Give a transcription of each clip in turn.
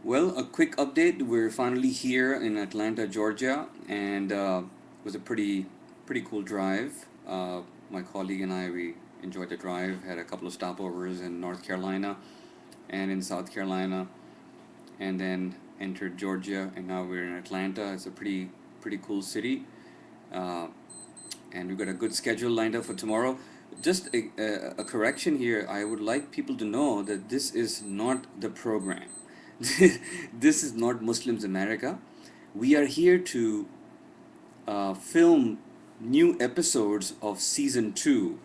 Well, a quick update. We're finally here in Atlanta, Georgia, and it was a pretty cool drive. My colleague and I, we enjoyed the drive. Had a couple of stopovers in North Carolina and in South Carolina, and then entered Georgia, and now we're in Atlanta. It's a pretty cool city, uh, and we've got a good schedule lined up for tomorrow. Just a correction here. I would like people to know that this is not the program. This is not Muslims America. We are here to film new episodes of season 2.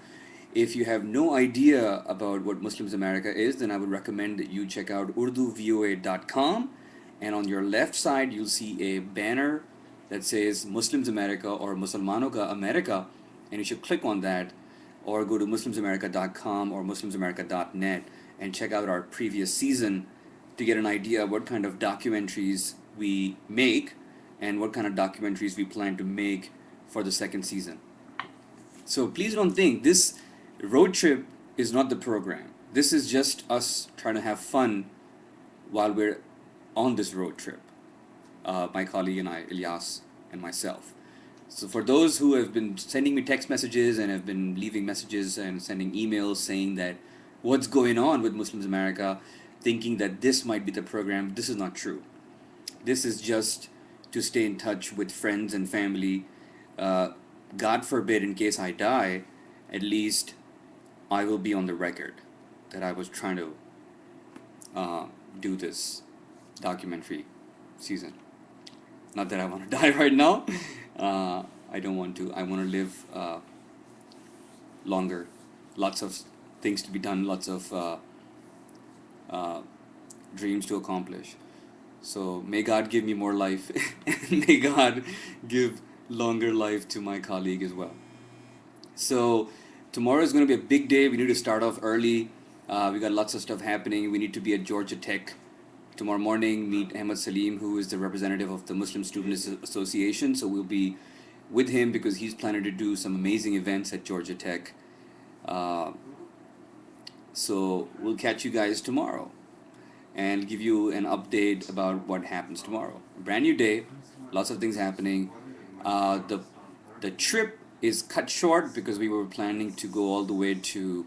If you have no idea about what Muslims America is, then I would recommend that you check out urduvoa.com, and on your left side you'll see a banner that says Muslims America or Musalmanoka America, and you should click on that or go to muslimsamerica.com or muslimsamerica.net and check out our previous season to get an idea of what kind of documentaries we make and what kind of documentaries we plan to make for the second season. So please don't think this road trip is not the program. This is just us trying to have fun while we're on this road trip. My colleague and I, Ilyas, and myself. So for those who have been sending me text messages and have been leaving messages and sending emails saying that what's going on with Muslims America, thinking that this might be the program, this is not true. This is just to stay in touch with friends and family. God forbid, in case I die, at least I will be on the record that I was trying to do this documentary season. Not that I want to die right now. I don't want to. I want to live longer. Lots of things to be done. Lots of dreams to accomplish. So may God give me more life, and may God give longer life to my colleague as well. So tomorrow is going to be a big day. We need to start off early. We got lots of stuff happening. We need to be at Georgia Tech tomorrow morning. Meet Ahmad Salim, who is the representative of the Muslim Students Association. So we'll be with him because he's planning to do some amazing events at Georgia Tech. So we'll catch you guys tomorrow and give you an update about what happens tomorrow. Brand new day, lots of things happening. The trip is cut short because we were planning to go all the way to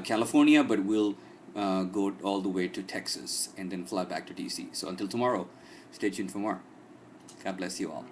California, but we'll go all the way to Texas and then fly back to DC. So until tomorrow, stay tuned for more. God bless you all.